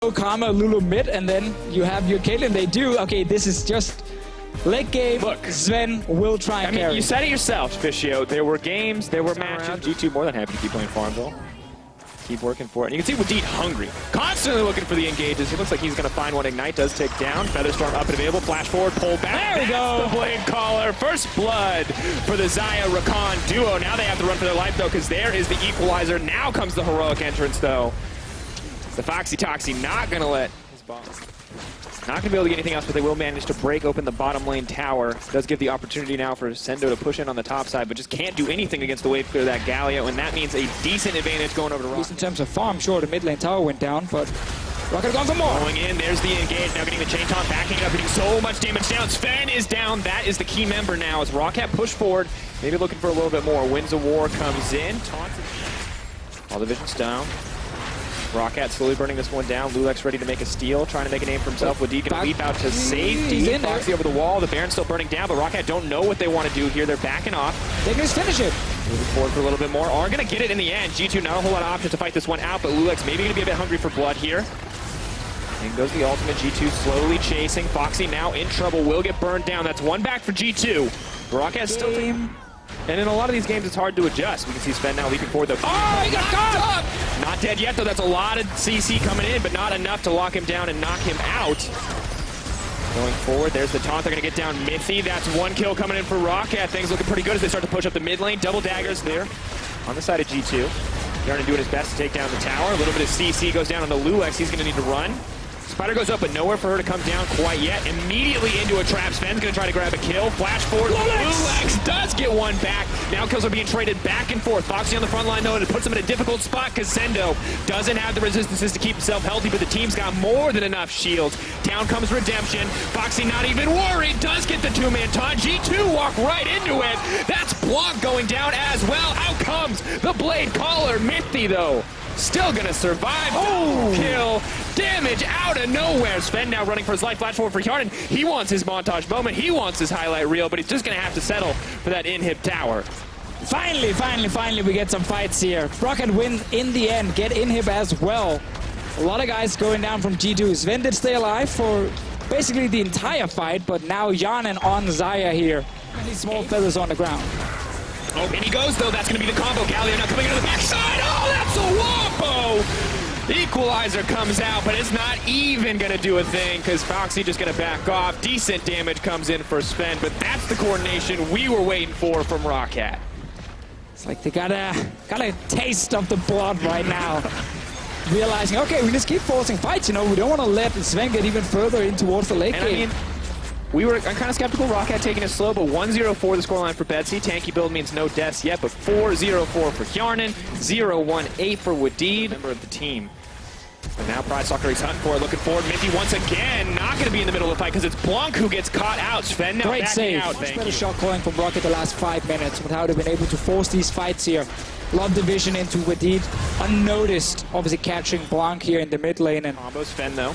Karma, Lulu mid, and then you have your Caitlyn. They do. Okay, this is just late game. Look, Sven will try and carry. You said it yourself, Fishio. There were games, there were matches. G2 more than happy to keep playing Farmville. Keep working for it. And you can see WD hungry. Constantly looking for the engages. He looks like he's going to find one. Ignite does take down. Featherstorm up and available. Flash forward, pull back. There we go. The Blade Caller. First blood for the Xayah Rakan duo. Now they have to run for their life, though, because there is the equalizer. Now comes the heroic entrance, though. The Foxy Toxy not going to let his boss. Not going to be able to get anything else, but they will manage to break open the bottom lane tower. It does give the opportunity now for Sendo to push in on the top side, but just can't do anything against the wave clear of that Galio, and that means a decent advantage going over to At least Roccat. in terms of farm, sure, the mid lane tower went down, but Roccat gone for more. Going in, there's the engage, now getting the chain taunt, backing it up, getting so much damage down. Sven is down, that is the key member now as Roccat push forward, maybe looking for a little bit more. Winds of War comes in, taunts it. All the vision's down. Roccat slowly burning this one down. LULCS ready to make a steal, trying to make a name for himself. WD gonna leap out to safety. Foxy over the wall. The Baron's still burning down, but Roccat don't know what they want to do here. They're backing off. They can just finish it. Moving forward for a little bit more. Are gonna get it in the end. G2 not a whole lot of options to fight this one out, but LULCS maybe gonna be a bit hungry for blood here. And goes the ultimate. G2 slowly chasing. Foxy now in trouble. Will get burned down. That's one back for G2. Rockat's still taking. And in a lot of these games, it's hard to adjust. We can see Sven now leaping forward, though. Oh, he got caught! Not dead yet, though. That's a lot of CC coming in, but not enough to lock him down and knock him out. Going forward, there's the taunt. They're going to get down Mithy. That's one kill coming in for Roccat. Things looking pretty good as they start to push up the mid lane. Double daggers there on the side of G2. Yarn doing his best to take down the tower. A little bit of CC goes down on the LULCS. He's going to need to run. Spider goes up, but nowhere for her to come down quite yet. Immediately into a trap. Sven's going to try to grab a kill. Flash forward. LULCS does get one back. Now kills are being traded back and forth. Foxy on the front line, though, and it puts him in a difficult spot because Sendo doesn't have the resistances to keep himself healthy, but the team's got more than enough shields. Down comes Redemption. Foxy not even worried. Does get the two-man taunt. G2 walk right into it. That's Blanc going down as well. Out comes the Blade Caller. Mithy, though, still going to survive. Oh, kill. Damage out of nowhere. Sven now running for his life. Flash forward for Yarden. He wants his montage moment. He wants his highlight reel, but he's just going to have to settle for that inhib tower. Finally, we get some fights here. Roccat win in the end. Get inhib as well. A lot of guys going down from G2. Sven did stay alive for basically the entire fight, but now Yarden on Xayah here. And these small feathers on the ground. Oh, and he goes, though. That's going to be the combo. Galio now coming into the backside. Oh, that's a wombo! Equalizer comes out, but it's not even going to do a thing because Foxy just going to back off. Decent damage comes in for Sven, but that's the coordination we were waiting for from Roccat. It's like they got a taste of the blood right now. Realizing, okay, we just keep forcing fights, you know, we don't want to let Sven get even further in towards the late game. I'm kind of skeptical Roccat taking it slow, but 1-0-4 the scoreline for Betsy. Tanky build means no deaths yet, but 4-0-4 for Hjarnan, 0-1-8 for Wadid, member of the team. And now Pride Soccer he's hunting for it, looking forward. Mithy once again not going to be in the middle of the fight because it's Blanc who gets caught out. Sven now great backing save. out. Much better shot calling from Roccat the last 5 minutes with how they've been able to force these fights here. Love the vision into Wadid, unnoticed, obviously catching Blanc here in the mid lane. And combo Sven though.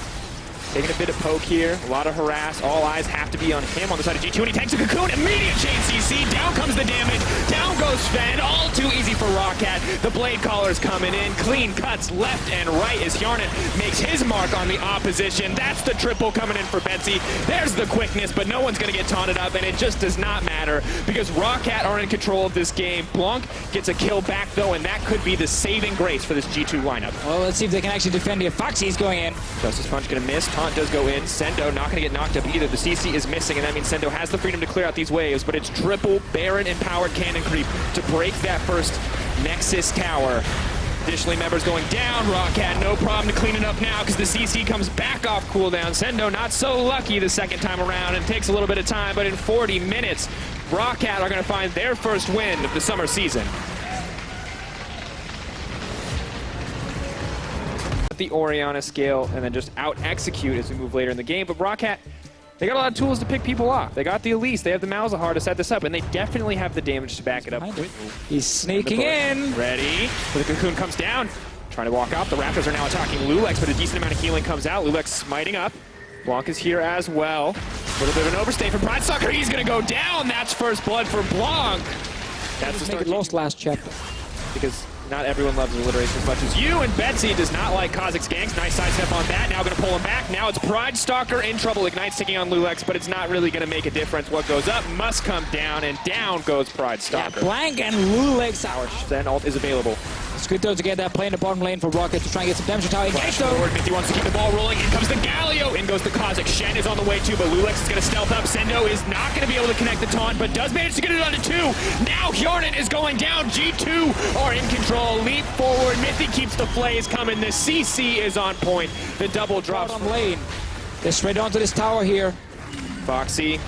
Taking a bit of poke here, a lot of harass. All eyes have to be on him on the side of G2, and he takes a cocoon. Immediate chain CC. Down comes the damage. Down goes Sven. All too easy for Roccat. The Blade Caller's coming in. Clean cuts left and right as Hjarnan makes his mark on the opposition. That's the triple coming in for Betsy. There's the quickness, but no one's going to get taunted up, and it just does not matter because Roccat are in control of this game. Blanc gets a kill back, though, and that could be the saving grace for this G2 lineup. Well, let's see if they can actually defend here. Foxy's going in. Justice Punch going to miss. Taunt does go in. Sendo not going to get knocked up either. The CC is missing, and that means Sendo has the freedom to clear out these waves, but it's triple Baron empowered cannon creep to break that first Nexus tower. Additionally, members going down. Roccat no problem to clean it up now because the CC comes back off cooldown. Sendo not so lucky the second time around and takes a little bit of time, but in 40 minutes, Roccat are going to find their first win of the summer season. The Oriana scale and then just out-execute as we move later in the game. But Roccat, they got a lot of tools to pick people off. They got the Elise, they have the Malzahar to set this up, and they definitely have the damage to back it up. He's sneaking in. Ready. The cocoon comes down. Trying to walk off. The Raptors are now attacking LULCS, but a decent amount of healing comes out. LULCS smiting up. Blanc is here as well. A little bit of an overstay from Pride Soccer. He's going to go down. That's first blood for Blanc. That's the start. Lost last chapter. Because not everyone loves alliteration as much as you, and Betsy does not like Kha'Zix ganks. Nice sidestep on that. Now going to pull him back. Now it's Pride Stalker in trouble. Ignite's taking on LCS, but it's not really going to make a difference. What goes up must come down, and down goes Pride Stalker. Yeah, Blank and LCS. Our Zen ult is available. It's good though to get that play in the bottom lane for Roccat to try and get some damage to tower. Engage though. Misty wants to keep the ball rolling. In comes the Galio. In goes the Kha'Zix. Shen is on the way too, but LCS is going to stealth up. Sendo is not going to be able to connect the taunt, but does manage to get it onto 2. Now Hjarnan is going down. G2 are in control. Leap forward. Mithy keeps the plays coming. The CC is on point. The double drops on lane. They're straight onto this tower here. Foxy.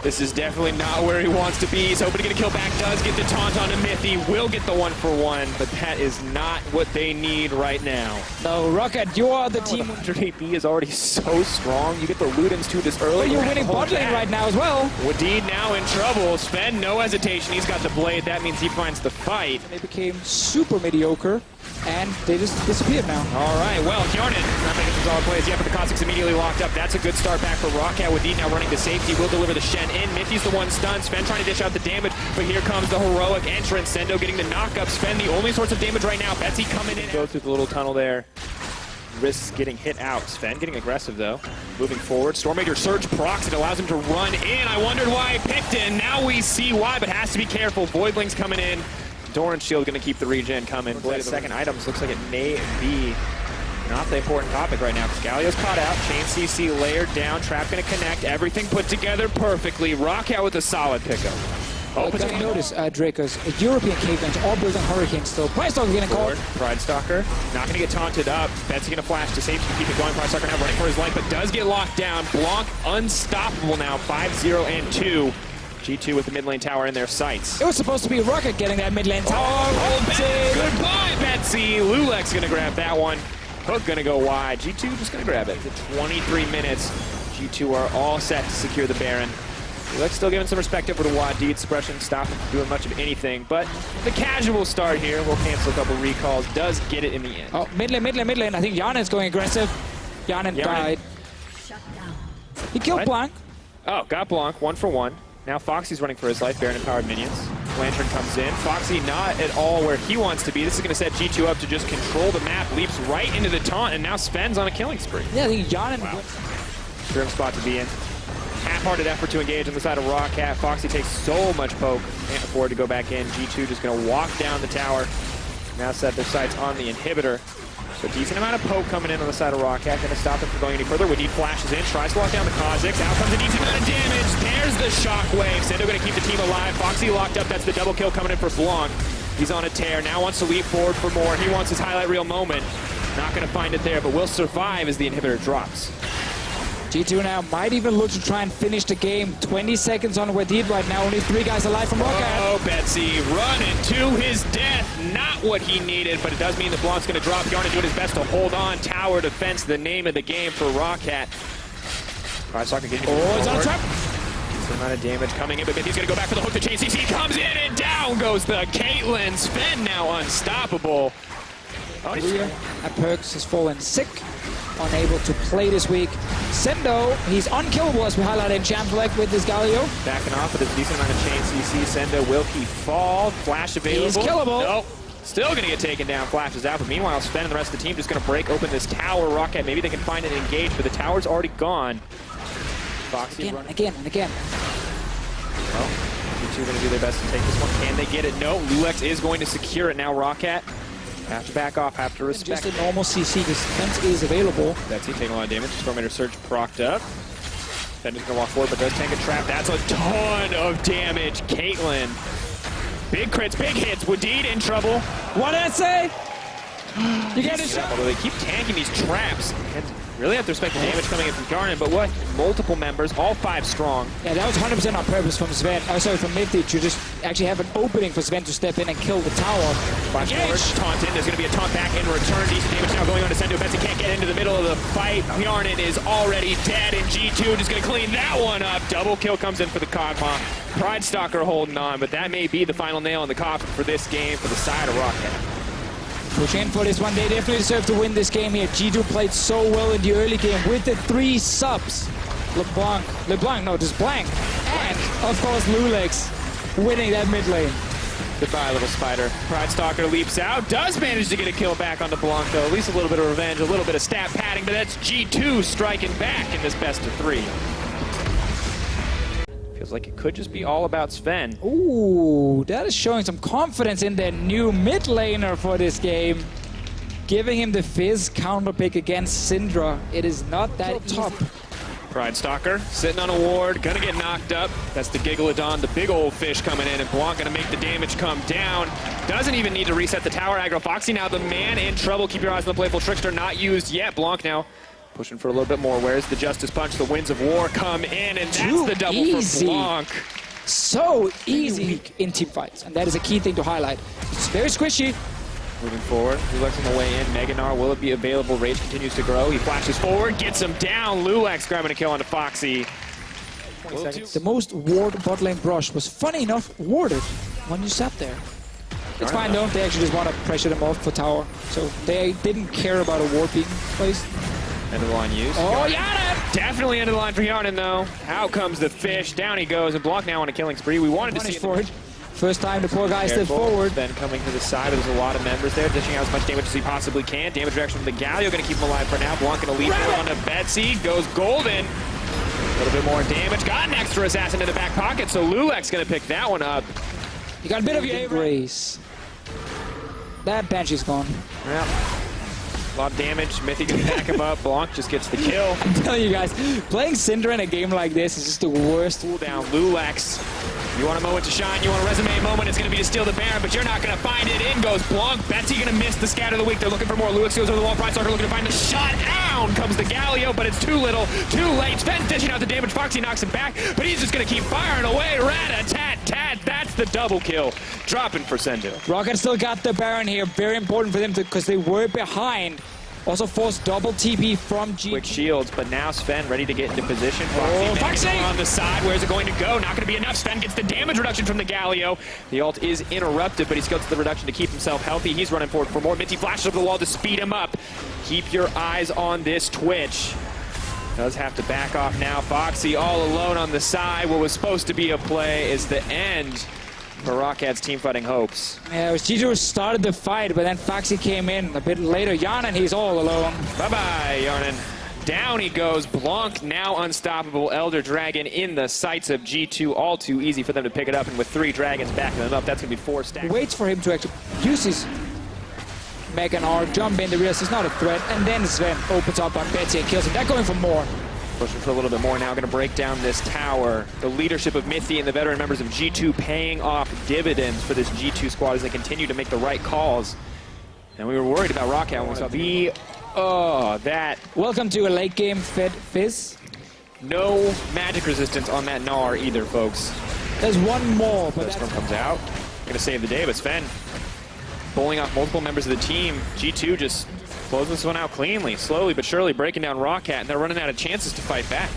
This is definitely not where he wants to be. He's hoping to get a kill back. Does get the taunt onto Mithy. Will get the 1-for-1, but that is not what they need right now. No, Roccat, you are the team. 100 AP is already so strong. You get the Ludens too this early. But you're winning bot lane right now as well. Wadid now in trouble. Sven, no hesitation. He's got the blade. That means he finds the fight. They became super mediocre, and they just disappeared now. All right, well, Hjarnan not making some solid plays yet, but the Kha'Zix immediately locked up. That's a good start back for Roccat. Wadid now running to safety. Will deliver the Shen in. Mithy's the one stunned. Sven trying to dish out the damage, but here comes the heroic entrance. Sendo getting the knockup. Sven the only source of damage right now. Betsy coming in. Go through the little tunnel there. Risks getting hit out. Sven getting aggressive though. Moving forward. Stormmaker Surge procs. It allows him to run in. I wondered why he picked in. Now we see why, but has to be careful. Voidling's coming in. Doran Shield going to keep the regen coming. Blade of second items. Looks like it may be not the important topic right now, because Galio's caught out. Chain CC layered down. Trap going to connect. Everything put together perfectly. Roccat with a solid pickup. Oh, but you notice, Dracos, European Cavens all building Hurricane still. Pride Stalker getting caught. Pride Stalker not going to get taunted up. Betsy going to flash to safety to keep it going. Pride Stalker now running for his life, but does get locked down. Blanc unstoppable now. 5-0 and 2. G2 with the mid lane tower in their sights. It was supposed to be Roccat getting that mid lane tower. Oh, Betsy. Goodbye, Betsy. LCS going to grab that one. Hook going to go wide. G2 just going to grab it. 23 minutes. G2 are all set to secure the Baron. LCS still giving some respect over to Wadid. Suppression stop him from doing much of anything. But the casual start here will cancel a couple recalls. Does get it in the end. Oh, mid lane, mid lane, mid lane. I think Hjarnan's going aggressive. Hjarnan died. He killed Blanc. Oh, got Blanc. 1-for-1. Now Foxy's running for his life. Baron empowered minions. Lantern comes in. Foxy not at all where he wants to be. This is going to set G2 up to just control the map. Leaps right into the taunt, and now Sven's on a killing spree. Yeah, I think Hjarnan. Wow. Grim spot to be in. Half-hearted effort to engage on the side of Roccat. Foxy takes so much poke. Can't afford to go back in. G2 just going to walk down the tower. Now set their sights on the inhibitor. So decent amount of poke coming in on the side of Roccat. Going to stop him from going any further. Wadid flashes in, tries to lock down the Kha'Zix. Out comes a decent amount of damage. There's the shockwave. Sendo going to keep the team alive. Foxy locked up. That's the double kill coming in for Blanc. He's on a tear. Now wants to leap forward for more. He wants his highlight reel moment. Not going to find it there, but will survive as the inhibitor drops. G2 now might even look to try and finish the game. 20 seconds on Wadid right now. Only 3 guys alive from Roccat. Oh, Betsy running to his death. Not what he needed, but it does mean that Blanc's going to drop. Hjarnan doing his best to hold on. Tower defense, the name of the game for Roccat. Pride Stalker getting it's on trap. Some amount of damage coming in, but Mithy's going to go back for the hook. The chain CC comes in, and down goes the Caitlyn. Sven now unstoppable. Oh, Perks has fallen sick. Unable to play this week. Sendo, he's unkillable as we highlighted in Champ Select with this Galio. Backing off with a decent amount of chain CC. Sendo, will he fall? Flash available. He's killable. Nope. Still going to get taken down. Flashes out. But meanwhile, Sven and the rest of the team just going to break open this tower. Roccat, maybe they can find and engage, but the tower's already gone. Foxy again, and again. Well, G2 going to do their best to take this one. Can they get it? No. LCS is going to secure it now. Roccat have to back off, have to respect. Just a normal CC because defense is available. Betsy taking a lot of damage. Stormmaker Surge procced up. Fender's going to walk forward, but does tank a trap. That's a ton of damage. Caitlyn. Big crits, big hits. Wadid in trouble. What did I say? You get a shot. Although they keep tanking these traps. And really have to respect the damage coming in from Hjarnan, but what? Multiple members, all 5 strong. Yeah, that was 100% on purpose from Sven. Sorry, from Mithy to just actually have an opening for Sven to step in and kill the tower. Flash forward, taunt in. There's going to be a taunt back in return. Decent damage now going on to Sendo. Betsy can't get into the middle of the fight. Hjarnan is already dead, and G2 just going to clean that one up. Double kill comes in for the Kog'Maw. Pride Stalker holding on, but that may be the final nail in the coffin for this game for the side of Roccat. Push in for this one. They definitely deserve to win this game here. G2 played so well in the early game with the 3 subs. LeBlanc, no, just Blank. And, of course, LCS winning that mid lane. Goodbye, little spider. Pride Stalker leaps out, does manage to get a kill back onto Blanc, though. At least a little bit of revenge, a little bit of stat padding, but that's G2 striking back in this best of 3. Feels like it could just be all about Sven. Ooh, that is showing some confidence in their new mid laner for this game. Giving him the Fizz counter pick against Syndra. It is not that tough. Pride Stalker sitting on a ward, gonna get knocked up. That's the Gigalodon, the big old fish coming in, and Blanc gonna make the damage come down. Doesn't even need to reset the tower aggro. Foxy now the man in trouble. Keep your eyes on the Playful Trickster, not used yet. Blanc now pushing for a little bit more. Where's the Justice Punch? The Winds of War come in, and that's the double easy. for Blanc. So easy in team fights, and that is a key thing to highlight. It's very squishy. Moving forward, LULCS on the way in. Meganar, will it be available? Rage continues to grow. He flashes forward, gets him down. LULCS grabbing a kill onto Foxy. The most ward bot lane brush was, funny enough, warded when you sat there. It's fine though, they actually just want to pressure them off for tower. So they didn't care about a ward being placed. End of the line use. Oh, Yarnan! Definitely end of the line for Yarnan though. Out comes the fish, down he goes, and Blanc now on a killing spree. We wanted to see for it. First time the poor guy stepped forward. Then coming to the side, but there's a lot of members there, dishing out as much damage as he possibly can. Damage reaction from the Galio, going to keep him alive for now. Blanc going to leap onto Betsy, goes golden. A little bit more damage, got an extra assassin in the back pocket, so LULCS going to pick that one up. You got a bit of your grace. That Banshee's gone. Yeah. A lot of damage. Mythic going to back him up. Blanc just gets the kill. I'm telling you guys, playing Syndra in a game like this is just the worst. Cooldown, LULCS. You want a moment to shine, you want a resume moment, it's going to be to steal the Baron, but you're not going to find it. In goes Blanc. Betsy going to miss the scatter of the week. They're looking for more. LULCS goes over the wall. Pride Stalker looking to find the shot. Down comes the Galio, but it's too little, too late. Sven's dishing out the damage. Foxy knocks him back, but he's just going to keep firing away. Rat-a-tat-tat. That's the double kill. Dropping for Sendo. Roccat still got the Baron here. Very important for them because they were behind. Also forced double TP from G. Quick shields, but now Sven ready to get into position. Foxy on the side. Where's it going to go? Not going to be enough. Sven gets the damage reduction from the Galio. The ult is interrupted, but he's got the reduction to keep himself healthy. He's running forward for more. Minty flashes over the wall to speed him up. Keep your eyes on this Twitch. Does have to back off now. Foxy all alone on the side. What was supposed to be a play is the end for Rockat's team fighting hopes. Yeah, it was G2 started the fight, but then Foxy came in a bit later. Yarnan, he's all alone. Bye-bye, Yarnan. Down he goes. Blanc now unstoppable. Elder Dragon in the sights of G2. All too easy for them to pick it up, and with 3 dragons backing them up, that's going to be 4 stacks. Waits for him to actually use his Meganar, jump in, realize he's not a threat, and then Sven opens up on Betsy and kills him. They're going for more. Pushing for a little bit more now, going to break down this tower. The leadership of Mythy and the veteran members of G2 paying off dividends for this G2 squad as they continue to make the right calls. And we were worried about Roccat when we saw the... Oh, that... Welcome to a late game Fizz. No magic resistance on that Gnar either, folks. There's one more, but this one comes out. Going to save the day, but Sven bowling off multiple members of the team. G2 just closing this one out cleanly, slowly but surely breaking down Roccat, and they're running out of chances to fight back.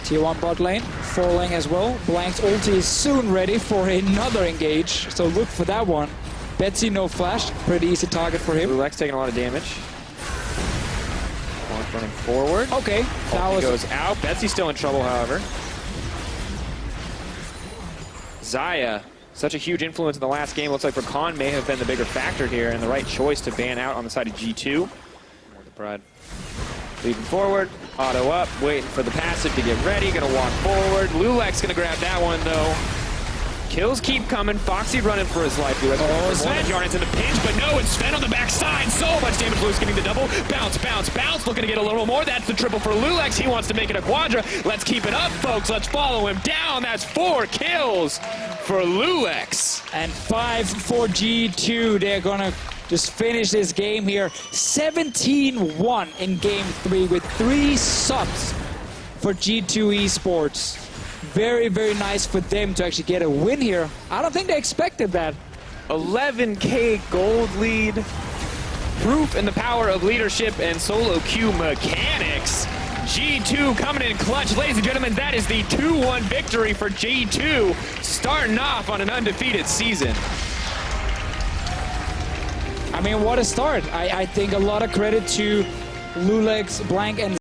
Tier 1 bot lane, falling as well. Blank's ulti is soon ready for another engage, so look for that one. Betsy, no flash, pretty easy target for him. LULCS taking a lot of damage. Blanc running forward. Okay, that goes out. Betsy's still in trouble, however. Xayah, such a huge influence in the last game. Looks like Roccat may have been the bigger factor here and the right choice to ban out on the side of G2. More the Pride. Leaping forward, auto up, waiting for the passive to get ready, gonna walk forward. LULCS gonna grab that one though. Kills keep coming, Foxy running for his life. Sven Yarnan's in the pinch, but no, it's Sven on the backside. So much damage, LULCS getting the double. Bounce, bounce, bounce, looking to get a little more. That's the triple for LULCS. He wants to make it a quadra. Let's keep it up, folks. Let's follow him down. That's 4 kills for LULCS. And 5 for G2. They're gonna just finish this game here. 17-1 in game 3 with 3 subs for G2 Esports. Very, very nice for them to actually get a win here. I don't think they expected that. 11K gold lead. Proof in the power of leadership and solo queue mechanics. G2 coming in clutch. Ladies and gentlemen, that is the 2-1 victory for G2, starting off on an undefeated season. I mean, what a start. I think a lot of credit to LULCS, Blank, and